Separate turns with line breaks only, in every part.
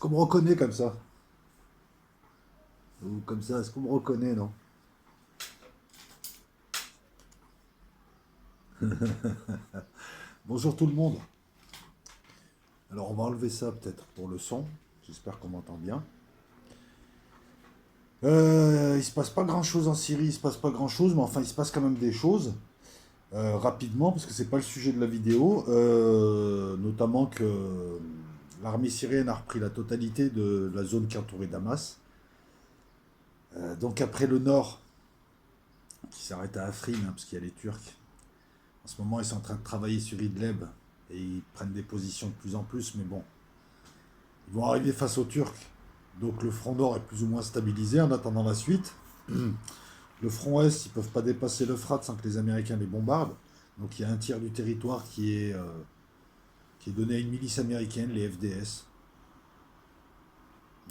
qu'on me reconnaît comme ça? Ou comme ça, est-ce qu'on me reconnaît, non? Bonjour tout le monde. Alors on va enlever ça peut-être pour le son. J'espère qu'on m'entend bien. Il se passe pas grand-chose en Syrie, il se passe pas grand-chose, mais enfin il se passe quand même des choses. Rapidement, parce que c'est pas le sujet de la vidéo. Notamment que l'armée syrienne a repris la totalité de la zone qui entourait Damas. Donc après le nord, qui s'arrête à Afrin, hein, parce qu'il y a les Turcs. En ce moment, ils sont en train de travailler sur Idlib et ils prennent des positions de plus en plus, mais bon, ils vont arriver face aux Turcs. Donc le front nord est plus ou moins stabilisé en attendant la suite. Le front est, ils ne peuvent pas dépasser l'Euphrate sans que les Américains les bombardent. Donc il y a un tiers du territoire qui est donné à une milice américaine, les FDS,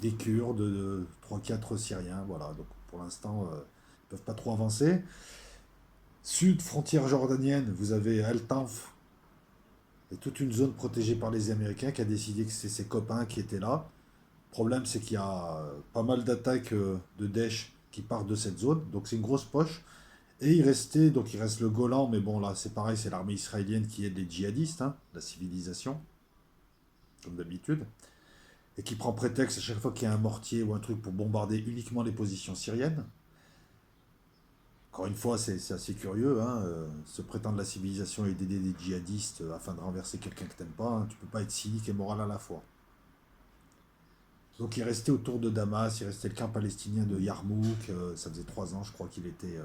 des Kurdes, de 3-4 Syriens. Voilà, donc pour l'instant, ils ne peuvent pas trop avancer. Sud, frontière jordanienne, vous avez Al-Tanf, et toute une zone protégée par les Américains qui a décidé que c'est ses copains qui étaient là. Le problème, c'est qu'il y a pas mal d'attaques de Daesh qui partent de cette zone, donc c'est une grosse poche. Et donc il reste le Golan, mais bon là c'est pareil, c'est l'armée israélienne qui aide les djihadistes, hein, la civilisation, comme d'habitude, et qui prend prétexte à chaque fois qu'il y a un mortier ou un truc pour bombarder uniquement les positions syriennes. Encore une fois, c'est assez curieux, hein, se prétendre la civilisation et d'aider des djihadistes afin de renverser quelqu'un que t'aimes pas, hein, tu peux pas être cynique et moral à la fois. Donc il restait autour de Damas, il restait le camp palestinien de Yarmouk, ça faisait 3 ans je crois qu'il était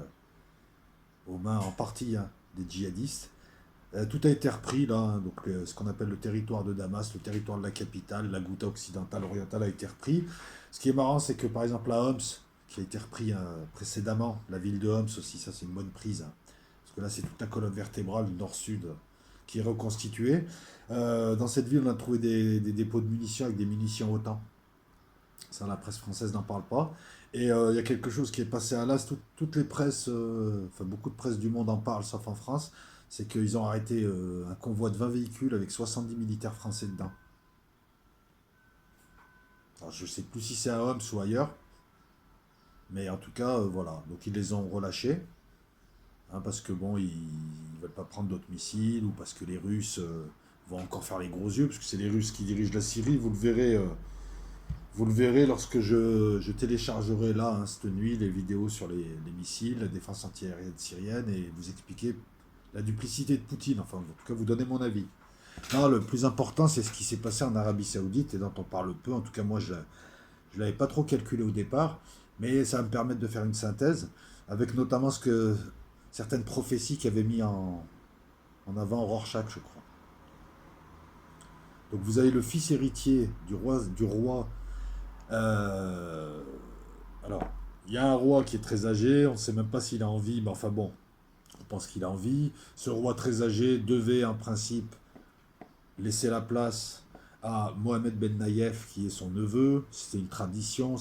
aux mains en partie, hein, des djihadistes. Tout a été repris là, hein, donc ce qu'on appelle le territoire de Damas, le territoire de la capitale, la Ghouta occidentale, orientale a été repris. Ce qui est marrant, c'est que par exemple à Homs, qui a été repris précédemment, la ville de Homs aussi, ça c'est une bonne prise, hein, parce que là c'est toute la colonne vertébrale nord-sud qui est reconstituée. Dans cette ville, on a trouvé des dépôts de munitions avec des munitions OTAN. Ça, la presse française n'en parle pas. Et il y a quelque chose qui est passé à l'as, toutes les presses, enfin beaucoup de presse du monde en parlent, sauf en France, c'est qu'ils ont arrêté un convoi de 20 véhicules avec 70 militaires français dedans. Alors je sais plus si c'est à Homs ou ailleurs, mais en tout cas, voilà. Donc ils les ont relâchés, hein, parce que bon, ils veulent pas prendre d'autres missiles, ou parce que les Russes vont encore faire les gros yeux, parce que c'est les Russes qui dirigent la Syrie, vous le verrez lorsque je téléchargerai là, hein, cette nuit, les vidéos sur les missiles, la défense antiaérienne syrienne et vous expliquer la duplicité de Poutine. Enfin, en tout cas, vous donner mon avis. Non, le plus important, c'est ce qui s'est passé en Arabie Saoudite et dont on parle peu. En tout cas, moi, je ne l'avais pas trop calculé au départ, mais ça va me permettre de faire une synthèse avec notamment ce que certaines prophéties qui avaient mis en avant Rorschach, je crois. Donc, vous avez le fils héritier du roi. euh, Alors, il y a un roi qui est très âgé, on ne sait même pas s'il a envie, mais enfin bon, on pense qu'il a envie. Ce roi très âgé devait en principe laisser la place à Mohamed Ben Nayef, qui est son neveu. C'était une tradition,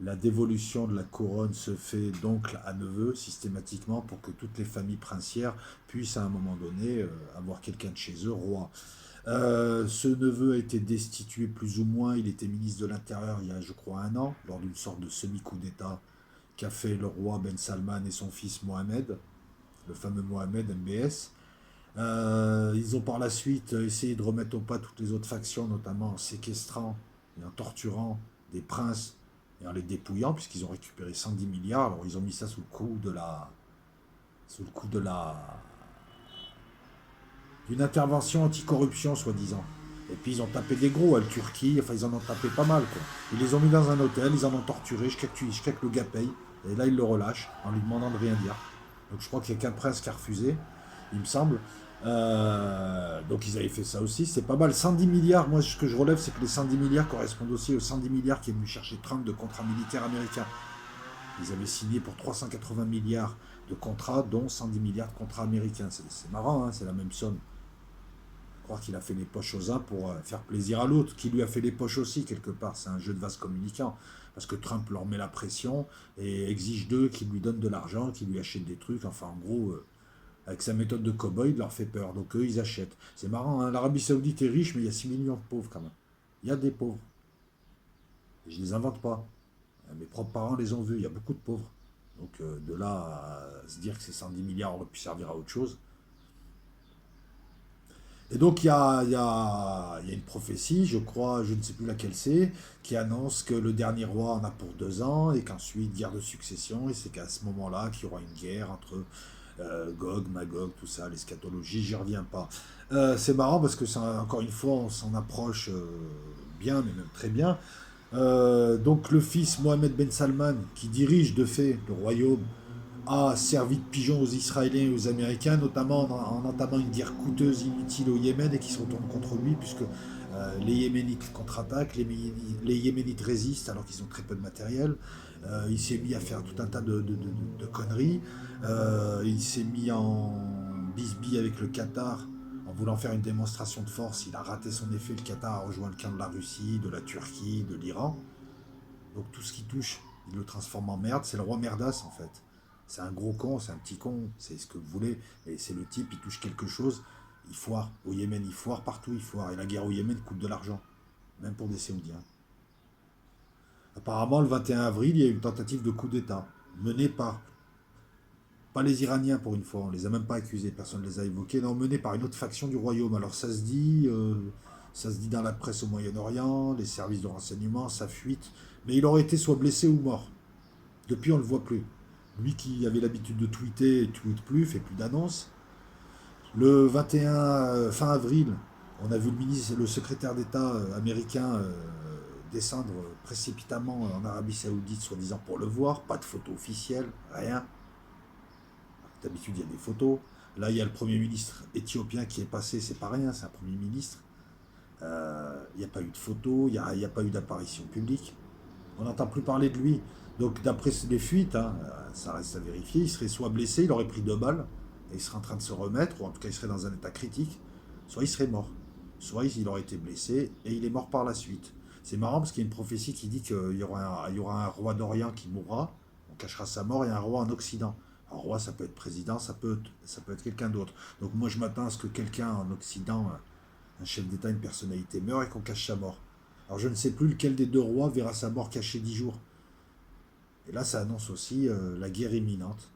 la dévolution de la couronne se fait d'oncle à neveu systématiquement pour que toutes les familles princières puissent à un moment donné avoir quelqu'un de chez eux roi. Ce neveu a été destitué plus ou moins. Il était ministre de l'Intérieur il y a, je crois, un an, lors d'une sorte de semi-coup d'État qu'a fait le roi Ben Salman et son fils Mohamed, le fameux Mohamed MBS. Ils ont par la suite essayé de remettre au pas toutes les autres factions, notamment en séquestrant et en torturant des princes et en les dépouillant, puisqu'ils ont récupéré 110 milliards. Alors ils ont mis ça sous le coup de la d'une intervention anticorruption, soi-disant. Et puis ils ont tapé des gros à la Turquie, enfin ils en ont tapé pas mal, quoi. Ils les ont mis dans un hôtel, ils en ont torturé jusqu'à que le gars paye. Et là ils le relâchent en lui demandant de rien dire. Donc je crois qu'il y a qu'un prince qui a refusé, il me semble. Donc ils avaient fait ça aussi, c'est pas mal. 110 milliards, moi ce que je relève, c'est que les 110 milliards correspondent aussi aux 110 milliards qui est venu chercher Trump de contrats militaires américains. Ils avaient signé pour 380 milliards de contrats, dont 110 milliards de contrats américains. C'est marrant, hein, c'est la même somme. Croire qu'il a fait les poches aux uns pour faire plaisir à l'autre, qui lui a fait les poches aussi quelque part. C'est un jeu de vase communicant. Parce que Trump leur met la pression et exige d'eux qu'ils lui donnent de l'argent, qu'ils lui achètent des trucs. Enfin, en gros, avec sa méthode de cow-boy, il leur fait peur. Donc eux, ils achètent. C'est marrant, hein, l'Arabie Saoudite est riche, mais il y a 6 millions de pauvres quand même. Il y a des pauvres. Et je ne les invente pas. Mes propres parents les ont vus, il y a beaucoup de pauvres. Donc de là à se dire que ces 110 milliards auraient pu servir à autre chose. Et donc il y a une prophétie, je crois, je ne sais plus laquelle c'est, qui annonce que le dernier roi en a pour 2 ans et qu'ensuite guerre de succession, et c'est qu'à ce moment-là qu'il y aura une guerre entre Gog, Magog, tout ça, l'eschatologie, j'y reviens pas. C'est marrant parce que encore une fois on s'en approche bien, mais même très bien. Donc le fils Mohamed Ben Salman, qui dirige de fait le royaume, a servi de pigeon aux Israéliens et aux Américains, notamment en entamant une guerre coûteuse, inutile au Yémen et qui se retourne contre lui, puisque les Yéménites contre-attaquent, les Yéménites résistent alors qu'ils ont très peu de matériel. Il s'est mis à faire tout un tas de conneries. Il s'est mis en bisbille avec le Qatar en voulant faire une démonstration de force. Il a raté son effet. Le Qatar a rejoint le camp de la Russie, de la Turquie, de l'Iran. Donc tout ce qui touche, il le transforme en merde. C'est le roi merdasse en fait. C'est un gros con, c'est un petit con, c'est ce que vous voulez. Mais c'est le type, il touche quelque chose, il foire. Au Yémen, il foire, partout il foire. Et la guerre au Yémen coûte de l'argent, même pour des Saoudiens. Apparemment, le 21 avril, il y a eu une tentative de coup d'État, menée par, pas les Iraniens pour une fois, on les a même pas accusés, personne ne les a évoqués, non, menée par une autre faction du royaume. Alors ça se dit dans la presse au Moyen-Orient, les services de renseignement, ça fuite. Mais il aurait été soit blessé ou mort. Depuis, on ne le voit plus. Lui qui avait l'habitude de tweeter, ne tweet plus, fait plus d'annonces. Le 21 fin avril, on a vu le secrétaire d'État américain descendre précipitamment en Arabie Saoudite, soi-disant pour le voir. Pas de photo officielle, rien. D'habitude, il y a des photos. Là, il y a le Premier ministre éthiopien qui est passé, c'est pas rien, c'est un Premier ministre. Il n'y a pas eu de photo, il n'y a pas eu d'apparition publique. On n'entend plus parler de lui. Donc d'après les fuites, hein, ça reste à vérifier, il serait soit blessé, il aurait pris 2 balles, et il serait en train de se remettre, ou en tout cas il serait dans un état critique, soit il serait mort. Soit il aurait été blessé, et il est mort par la suite. C'est marrant parce qu'il y a une prophétie qui dit qu'il y aura un roi d'Orient qui mourra, on cachera sa mort, et un roi en Occident. Un roi, ça peut être président, ça peut être quelqu'un d'autre. Donc moi je m'attends à ce que quelqu'un en Occident, un chef d'État, une personnalité meure et qu'on cache sa mort. Alors je ne sais plus lequel des deux rois verra sa mort cachée 10 jours. Et là, ça annonce aussi la guerre imminente.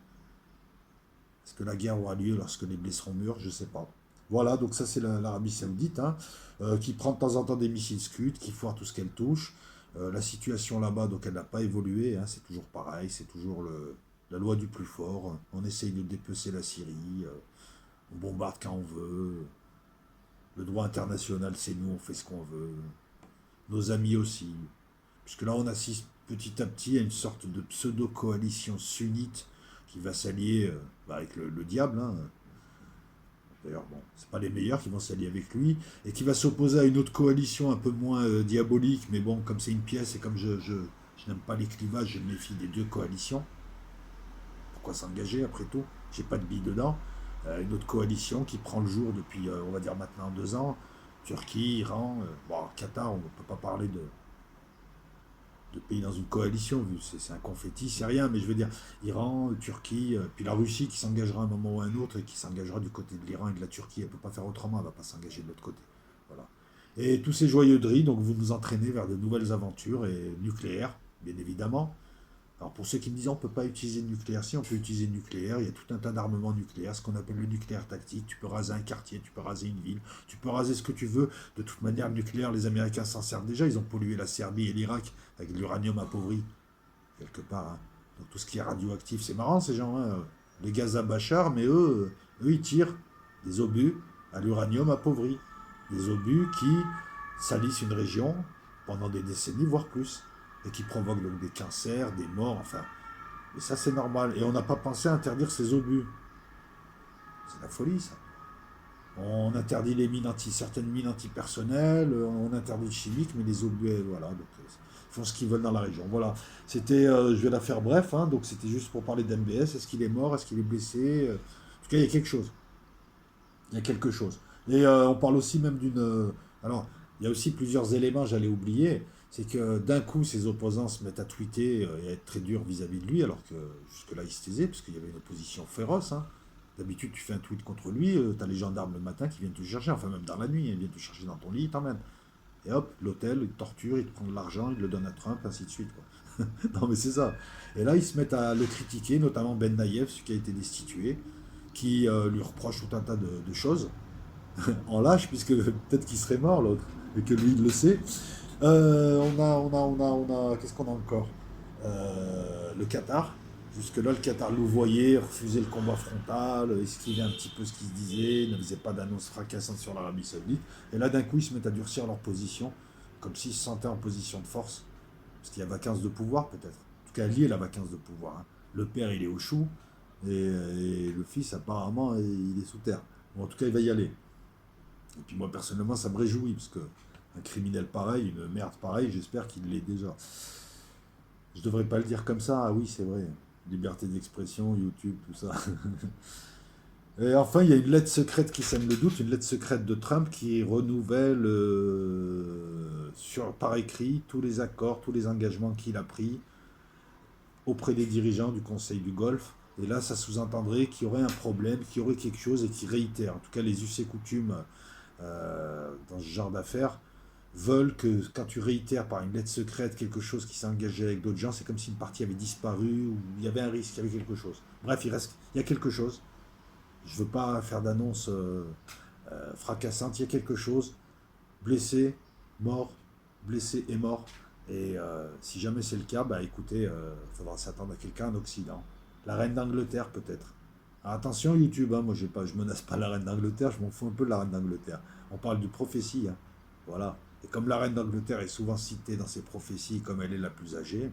Est-ce que la guerre aura lieu lorsque les blés seront mûrs? Je ne sais pas. Voilà, donc ça c'est l'Arabie Saoudite, hein, qui prend de temps en temps des missiles Scud, qui foire tout ce qu'elle touche. La situation là-bas, donc elle n'a pas évolué, hein, c'est toujours pareil, c'est toujours la loi du plus fort. On essaye de dépecer la Syrie, on bombarde quand on veut. Le droit international, c'est nous, on fait ce qu'on veut. Nos amis aussi. Puisque là, on assiste petit à petit à une sorte de pseudo-coalition sunnite qui va s'allier avec le diable. Hein. D'ailleurs, bon, c'est pas les meilleurs qui vont s'allier avec lui. Et qui va s'opposer à une autre coalition un peu moins diabolique. Mais bon, comme c'est une pièce et comme je n'aime pas les clivages, je me méfie des deux coalitions. Pourquoi s'engager après tout? J'ai pas de billes dedans. Une autre coalition qui prend le jour depuis, on va dire maintenant 2 ans. Turquie, Iran, bon, Qatar, on ne peut pas parler de pays dans une coalition, vu c'est un confetti, c'est rien, mais je veux dire, Iran, Turquie, puis la Russie qui s'engagera à un moment ou à un autre et qui s'engagera du côté de l'Iran et de la Turquie, elle ne peut pas faire autrement, elle ne va pas s'engager de l'autre côté. Voilà. Et tous ces joyeuseries, donc vous nous entraînez vers de nouvelles aventures et nucléaires, bien évidemment. Alors pour ceux qui me disent on ne peut pas utiliser le nucléaire, si on peut utiliser le nucléaire, il y a tout un tas d'armements nucléaires, ce qu'on appelle le nucléaire tactique, tu peux raser un quartier, tu peux raser une ville, tu peux raser ce que tu veux, de toute manière le nucléaire, les Américains s'en servent déjà, ils ont pollué la Serbie et l'Irak avec de l'uranium appauvri, quelque part. Hein. Donc tout ce qui est radioactif, c'est marrant ces gens, hein. Les gaz à Bachar, mais eux ils tirent des obus à l'uranium appauvri, des obus qui salissent une région pendant des décennies, voire plus et qui provoquent donc des cancers, des morts, enfin. Et ça, c'est normal. Et on n'a pas pensé à interdire ces obus. C'est la folie, ça. On interdit certaines mines antipersonnelles, on interdit le chimique, mais les obus, voilà. Donc, ils font ce qu'ils veulent dans la région. Voilà. C'était, je vais la faire bref, hein, donc c'était juste pour parler d'MBS. Est-ce qu'il est mort? Est-ce qu'il est blessé? En tout cas, il y a quelque chose. Il y a quelque chose. Et on parle aussi même d'une. Alors, il y a aussi plusieurs éléments, j'allais oublier. C'est que d'un coup, ses opposants se mettent à tweeter et à être très durs vis-à-vis de lui, alors que jusque-là, il se taisait, parce qu'il y avait une opposition féroce. Hein. D'habitude, tu fais un tweet contre lui, tu as les gendarmes le matin qui viennent te chercher, enfin même dans la nuit, ils viennent te chercher dans ton lit, ils t'emmènent. Et hop, l'hôtel, ils te torturent, ils te prennent de l'argent, ils le donnent à Trump, ainsi de suite, quoi. Non, mais c'est ça. Et là, ils se mettent à le critiquer, notamment Ben Naïef, celui qui a été destitué, qui lui reproche tout un tas de choses, en lâche, puisque peut-être qu'il serait mort, l'autre, et que lui, il le sait. Qu'est-ce qu'on a encore? Le Qatar. Jusque-là, le Qatar louvoyait, refusait le combat frontal, esquivait un petit peu ce qui se disait, ne faisait pas d'annonces fracassantes sur l'Arabie Saoudite. Et là, d'un coup, ils se mettent à durcir leur position, comme s'ils se sentaient en position de force. Parce qu'il y a vacance de pouvoir, peut-être. En tout cas, lié la vacance de pouvoir, hein. Le père, il est au chou, et le fils, apparemment, il est sous terre. Bon, en tout cas, il va y aller. Et puis moi, personnellement, ça me réjouit, parce que un criminel pareil, une merde pareille, j'espère qu'il l'est déjà. Je devrais pas le dire comme ça, ah oui, c'est vrai. Liberté d'expression, YouTube, tout ça. Et enfin, il y a une lettre secrète qui sème le doute, une lettre secrète de Trump qui renouvelle par écrit tous les accords, tous les engagements qu'il a pris auprès des dirigeants du Conseil du Golfe. Et là, ça sous-entendrait qu'il y aurait un problème, qu'il y aurait quelque chose et qu'il réitère. En tout cas, les us et coutumes dans ce genre d'affaires veulent que quand tu réitères par une lettre secrète quelque chose qui s'est engagé avec d'autres gens, c'est comme si une partie avait disparu ou il y avait un risque, il y avait quelque chose. Bref, il y a quelque chose. Je ne veux pas faire d'annonce fracassante, il y a quelque chose. Blessé, mort, blessé et mort. Et si jamais c'est le cas, bah écoutez, il faudra s'attendre à quelqu'un en Occident. La reine d'Angleterre peut-être. Alors, attention YouTube, hein, moi je menace pas la reine d'Angleterre, je m'en fous un peu de la reine d'Angleterre. On parle de prophétie, hein. Voilà. Et comme la reine d'Angleterre est souvent citée dans ses prophéties comme elle est la plus âgée,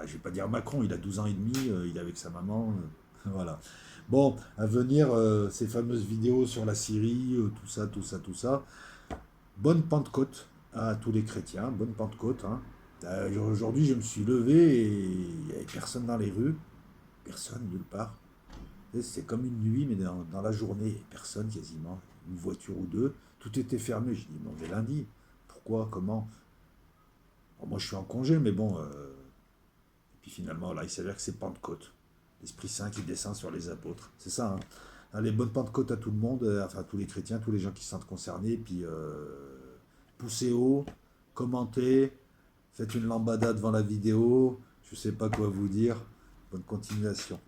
je vais pas dire Macron, il a 12 ans et demi, il est avec sa maman, voilà. Bon, à venir, ces fameuses vidéos sur la Syrie, tout ça, tout ça, tout ça. Bonne Pentecôte à tous les chrétiens, bonne Pentecôte, hein. Aujourd'hui, je me suis levé et il n'y avait personne dans les rues, personne nulle part. C'est comme une nuit, mais dans la journée, personne quasiment, une voiture ou deux, tout était fermé. J'ai dit, mais on est lundi, pourquoi, comment? Bon, moi je suis en congé, mais bon, et puis finalement, là, il s'avère que c'est Pentecôte, l'Esprit Saint qui descend sur les apôtres, c'est ça, hein. Allez, bonne Pentecôte à tout le monde, enfin à tous les chrétiens, tous les gens qui se sentent concernés, puis poussez haut, commentez, faites une lambada devant la vidéo, je sais pas quoi vous dire, bonne continuation.